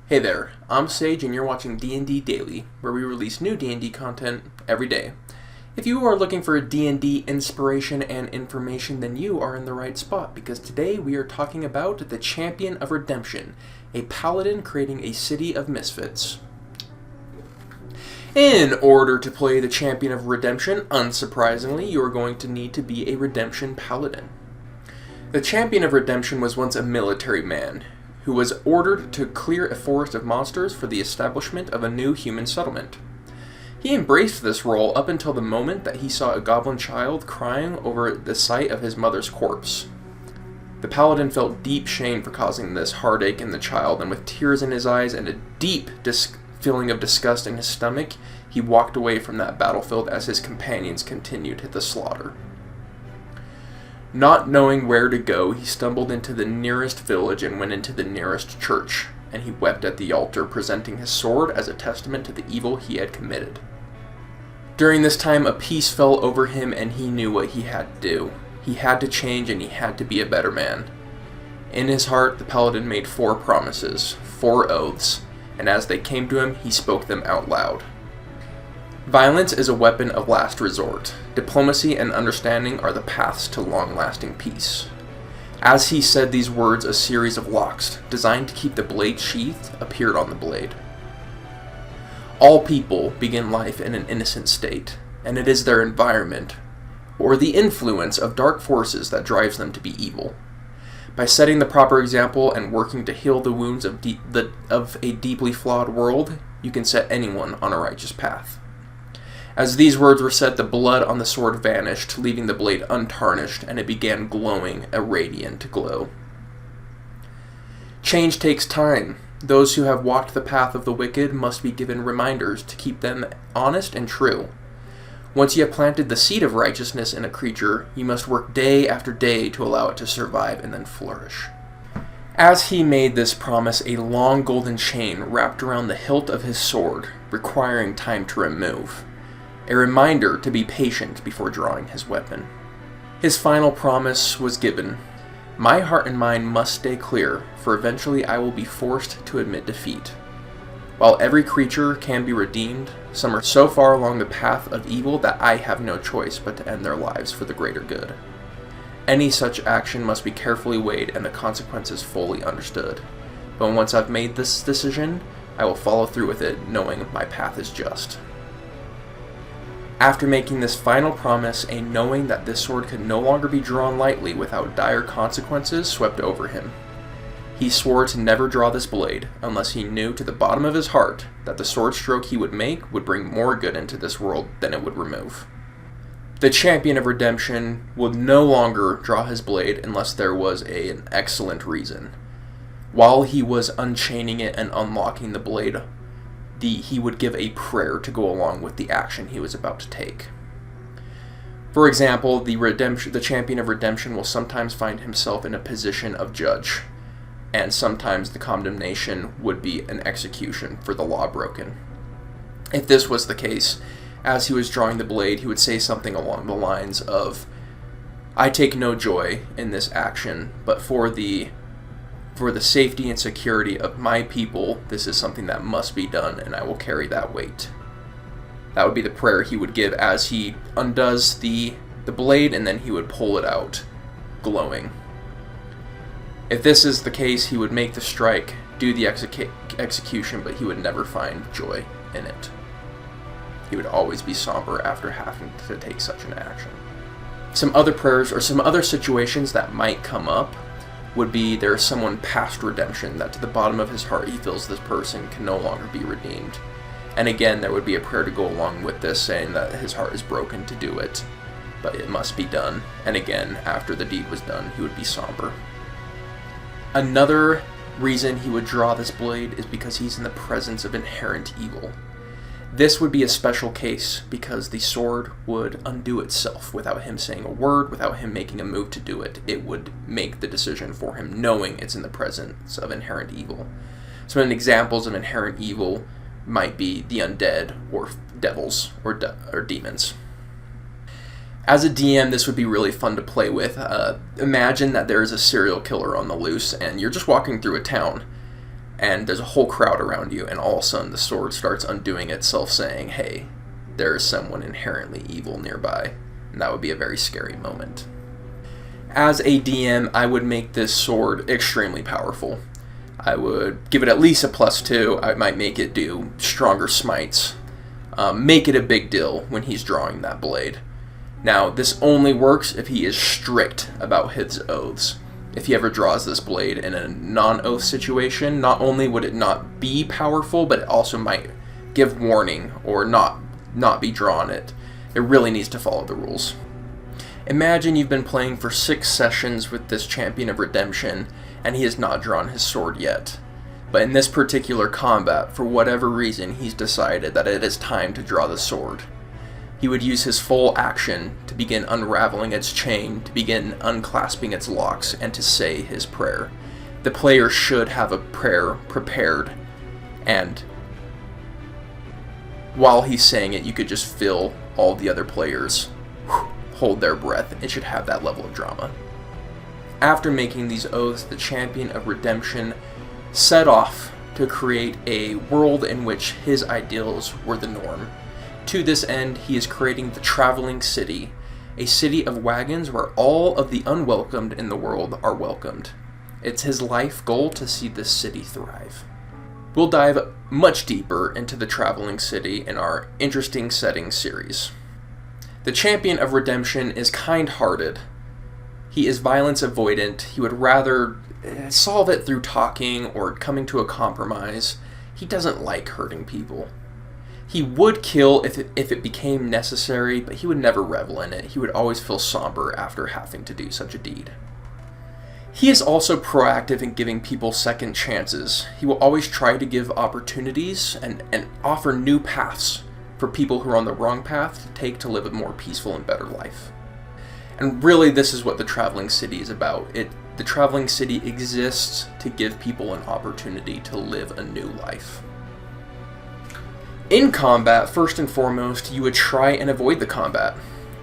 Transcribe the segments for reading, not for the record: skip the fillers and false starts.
Hey there, I'm Sage and you're watching D&D Daily, where we release new D&D content every day. If you are looking for D&D inspiration and information, then you are in the right spot, because today we are talking about the Champion of Redemption, a Paladin creating a city of Misfits. In order to play the Champion of Redemption, unsurprisingly, you are going to need to be a Redemption Paladin. The Champion of Redemption was once a military man who was ordered to clear a forest of monsters for the establishment of a new human settlement. He embraced this role up until the moment that he saw a goblin child crying over the sight of his mother's corpse. The paladin felt deep shame for causing this heartache in the child, and with tears in his eyes and a deep feeling of disgust in his stomach, he walked away from that battlefield as his companions continued the slaughter. Not knowing where to go, he stumbled into the nearest village and went into the nearest church, and he wept at the altar, presenting his sword as a testament to the evil he had committed. During this time, a peace fell over him, and he knew what he had to do. He had to change, and he had to be a better man. In his heart, the paladin made 4 promises, 4 oaths, and as they came to him, he spoke them out loud. Violence is a weapon of last resort. Diplomacy and understanding are the paths to long-lasting peace. As he said these words, a series of locks, designed to keep the blade sheathed, appeared on the blade. All people begin life in an innocent state, and it is their environment, or the influence of dark forces, that drives them to be evil. By setting the proper example and working to heal the wounds of a deeply flawed world, you can set anyone on a righteous path. As these words were said, the blood on the sword vanished, leaving the blade untarnished, and it began glowing a radiant glow. Change takes time. Those who have walked the path of the wicked must be given reminders to keep them honest and true. Once you have planted the seed of righteousness in a creature, you must work day after day to allow it to survive and then flourish. As he made this promise, a long golden chain wrapped around the hilt of his sword, requiring time to remove. A reminder to be patient before drawing his weapon. His final promise was given. My heart and mind must stay clear, for eventually I will be forced to admit defeat. While every creature can be redeemed, some are so far along the path of evil that I have no choice but to end their lives for the greater good. Any such action must be carefully weighed and the consequences fully understood. But once I've made this decision, I will follow through with it, knowing my path is just. After making this final promise, a knowing that this sword could no longer be drawn lightly without dire consequences swept over him. He swore to never draw this blade, unless he knew to the bottom of his heart that the sword stroke he would make would bring more good into this world than it would remove. The Champion of Redemption would no longer draw his blade unless there was an excellent reason. While he was unchaining it and unlocking the blade, he would give a prayer to go along with the action he was about to take. For example, the Champion of Redemption will sometimes find himself in a position of judge, and sometimes the condemnation would be an execution for the law broken. If this was the case, as he was drawing the blade, he would say something along the lines of, "I take no joy in this action, but for the safety and security of my people, this is something that must be done, and I will carry that weight." That would be the prayer he would give as he undoes the blade, and then he would pull it out, glowing. If this is the case, he would make the strike, do the execution, but he would never find joy in it. He would always be somber after having to take such an action. Some other prayers, or some other situations that might come up, would be there's someone past redemption that to the bottom of his heart he feels this person can no longer be redeemed. And again, there would be a prayer to go along with this, saying that his heart is broken to do it, but it must be done. And again, after the deed was done, he would be somber. Another reason he would draw this blade is because he's in the presence of inherent evil. This would be a special case because the sword would undo itself without him saying a word, without him making a move to do it. It would make the decision for him, knowing it's in the presence of inherent evil. Some examples of inherent evil might be the undead, or devils, or demons. As a DM, this would be really fun to play with. Imagine that there is a serial killer on the loose, and you're just walking through a town. and there's a whole crowd around you, and all of a sudden the sword starts undoing itself, saying, hey, there is someone inherently evil nearby. And that would be a very scary moment. As a DM, I would make this sword extremely powerful. I would give it at least a +2. I might make it do stronger smites. Make it a big deal when he's drawing that blade. Now, this only works if he is strict about his oaths. If he ever draws this blade in a non-oath situation, not only would it not be powerful, but it also might give warning or not be drawn. It really needs to follow the rules. Imagine you've been playing for 6 sessions with this Champion of Redemption, and he has not drawn his sword yet. But in this particular combat, for whatever reason, he's decided that it is time to draw the sword. He would use his full action to begin unraveling its chain, to begin unclasping its locks, and to say his prayer. The player should have a prayer prepared, and while he's saying it, you could just feel all the other players hold their breath. It should have that level of drama. After making these oaths, the Champion of Redemption set off to create a world in which his ideals were the norm. To this end, he is creating the Traveling City, a city of wagons where all of the unwelcomed in the world are welcomed. It's his life goal to see this city thrive. We'll dive much deeper into the Traveling City in our Interesting Settings series. The Champion of Redemption is kind-hearted. He is violence avoidant. He would rather solve it through talking or coming to a compromise. He doesn't like hurting people. He would kill if it became necessary, but he would never revel in it. He would always feel somber after having to do such a deed. He is also proactive in giving people second chances. He will always try to give opportunities and offer new paths for people who are on the wrong path to take to live a more peaceful and better life. And really, this is what the Traveling City is about. The Traveling City exists to give people an opportunity to live a new life. In combat, first and foremost, you would try and avoid the combat.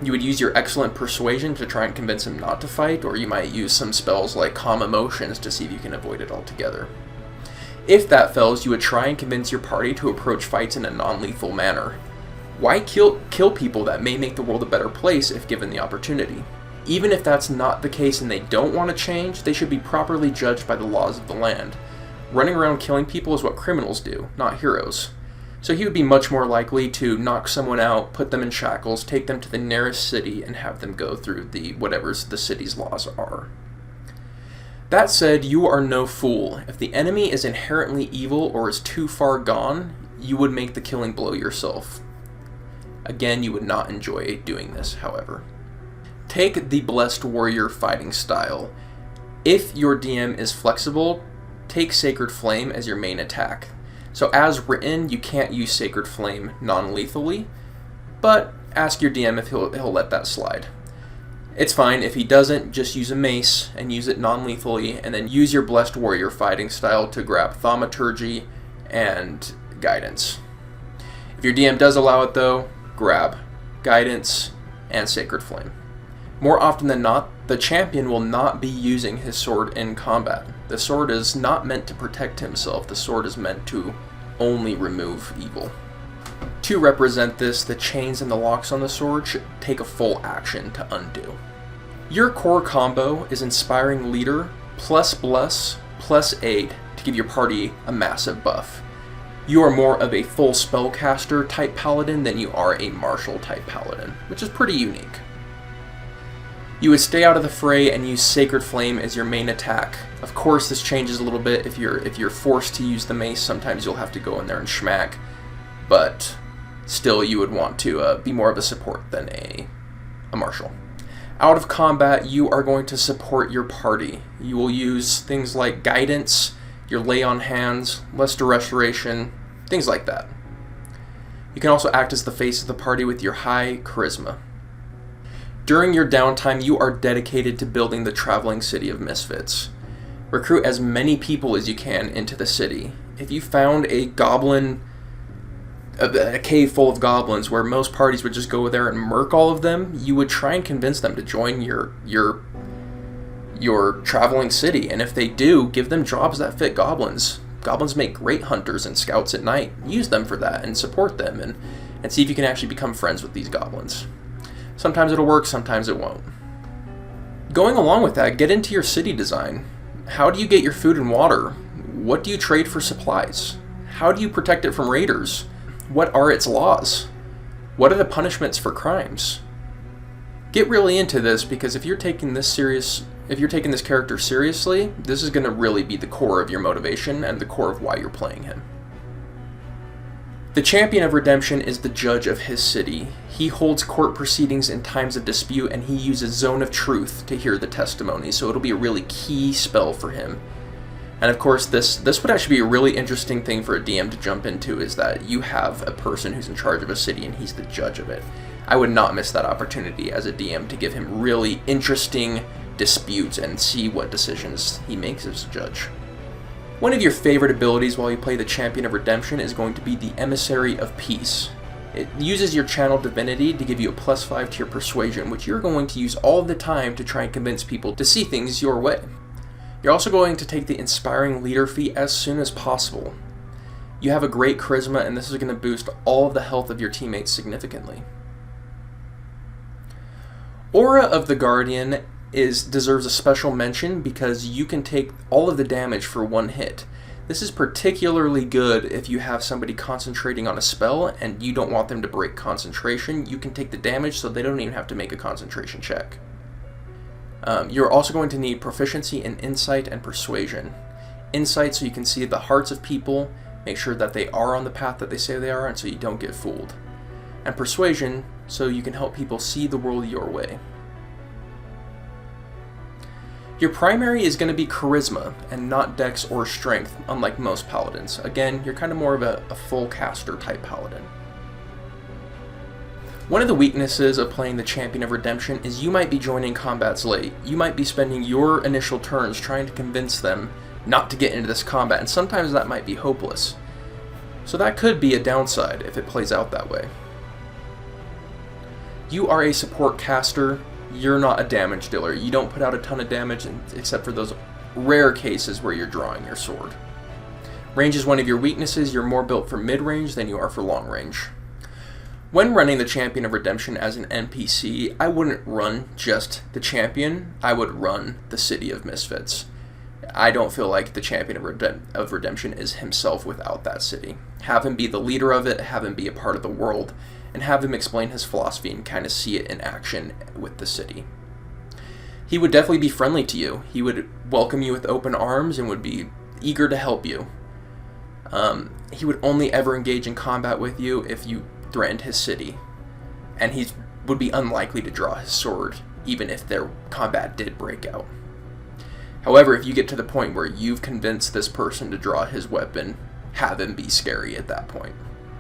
You would use your excellent persuasion to try and convince him not to fight, or you might use some spells like Calm Emotions to see if you can avoid it altogether. If that fails, you would try and convince your party to approach fights in a non-lethal manner. Why kill people that may make the world a better place if given the opportunity? Even if that's not the case and they don't want to change, they should be properly judged by the laws of the land. Running around killing people is what criminals do, not heroes. So he would be much more likely to knock someone out, put them in shackles, take them to the nearest city, and have them go through whatever the city's laws are. That said, you are no fool. If the enemy is inherently evil or is too far gone, you would make the killing blow yourself. Again, you would not enjoy doing this, however. Take the Blessed Warrior fighting style. If your DM is flexible, take Sacred Flame as your main attack. So as written, you can't use Sacred Flame non-lethally, but ask your DM if he'll let that slide. It's fine if he doesn't, just use a mace and use it non-lethally, and then use your Blessed Warrior fighting style to grab Thaumaturgy and Guidance. If your DM does allow it though, grab Guidance and Sacred Flame. More often than not, the champion will not be using his sword in combat. The sword is not meant to protect himself, the sword is meant to only remove evil. To represent this, the chains and the locks on the sword should take a full action to undo. Your core combo is Inspiring Leader plus Bless plus Aid to give your party a massive buff. You are more of a full spellcaster type paladin than you are a martial type paladin, which is pretty unique. You would stay out of the fray and use Sacred Flame as your main attack. Of course, this changes a little bit if you're forced to use the mace. Sometimes you'll have to go in there and schmack, but still you would want to be more of a support than a martial. Out of combat, you are going to support your party. You will use things like Guidance, your Lay on Hands, Luster Restoration, things like that. You can also act as the face of the party with your high charisma. During your downtime, you are dedicated to building the Traveling City of Misfits. Recruit as many people as you can into the city. If you found a cave full of goblins where most parties would just go there and murk all of them, you would try and convince them to join your Traveling City. And if they do, give them jobs that fit goblins. Goblins make great hunters and scouts at night. Use them for that and support them and see if you can actually become friends with these goblins. Sometimes it'll work, sometimes it won't. Going along with that, get into your city design. How do you get your food and water? What do you trade for supplies? How do you protect it from raiders? What are its laws? What are the punishments for crimes? Get really into this, because if you're taking this character seriously, this is going to really be the core of your motivation and the core of why you're playing him. The Champion of Redemption is the judge of his city. He holds court proceedings in times of dispute, and he uses Zone of Truth to hear the testimony, so it'll be a really key spell for him. And of course, this would actually be a really interesting thing for a DM to jump into, is that you have a person who's in charge of a city and he's the judge of it. I would not miss that opportunity as a DM to give him really interesting disputes and see what decisions he makes as a judge. One of your favorite abilities while you play the Champion of Redemption is going to be the Emissary of Peace. It uses your channel divinity to give you a +5 to your persuasion, which you're going to use all the time to try and convince people to see things your way. You're also going to take the Inspiring Leader feat as soon as possible. You have a great charisma, and this is going to boost all of the health of your teammates significantly. Aura of the Guardian deserves a special mention because you can take all of the damage for one hit. This is particularly good if you have somebody concentrating on a spell and you don't want them to break concentration. You can take the damage so they don't even have to make a concentration check. You're also going to need proficiency in Insight and Persuasion. Insight so you can see the hearts of people, make sure that they are on the path that they say they are, and so you don't get fooled. And Persuasion so you can help people see the world your way. Your primary is going to be Charisma, and not Dex or Strength, unlike most Paladins. Again, you're kind of more of a full caster type Paladin. One of the weaknesses of playing the Champion of Redemption is you might be joining combats late. You might be spending your initial turns trying to convince them not to get into this combat, and sometimes that might be hopeless. So that could be a downside if it plays out that way. You are a support caster. You're not a damage dealer. You don't put out a ton of damage except for those rare cases where you're drawing your sword. Range is one of your weaknesses. You're more built for mid-range than you are for long range. When running the Champion of Redemption as an NPC, I wouldn't run just the Champion. I would run the City of Misfits. I don't feel like the Champion of Redemption is himself without that city. Have him be the leader of it, have him be a part of the world, and have him explain his philosophy and kind of see it in action with the city. He would definitely be friendly to you. He would welcome you with open arms and would be eager to help you. He would only ever engage in combat with you if you threatened his city, and he would be unlikely to draw his sword even if their combat did break out. However, if you get to the point where you've convinced this person to draw his weapon, have him be scary at that point.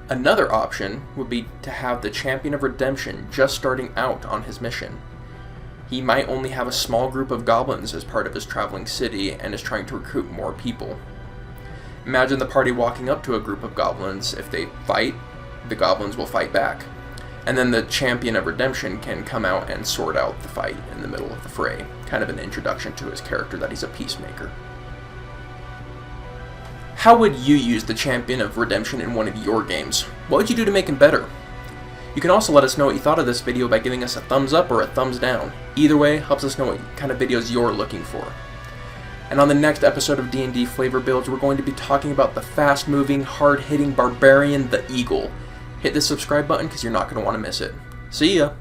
Another option would be to have the Champion of Redemption just starting out on his mission. He might only have a small group of goblins as part of his traveling city and is trying to recruit more people. Imagine the party walking up to a group of goblins. If they fight, the goblins will fight back. And then the Champion of Redemption can come out and sort out the fight in the middle of the fray. Kind of an introduction to his character that he's a peacemaker. How would you use the Champion of Redemption in one of your games? What would you do to make him better? You can also let us know what you thought of this video by giving us a thumbs up or a thumbs down. Either way helps us know what kind of videos you're looking for. And on the next episode of D&D Flavor Builds, we're going to be talking about the fast-moving, hard-hitting barbarian, the Eagle. Hit the subscribe button because you're not going to want to miss it. See ya!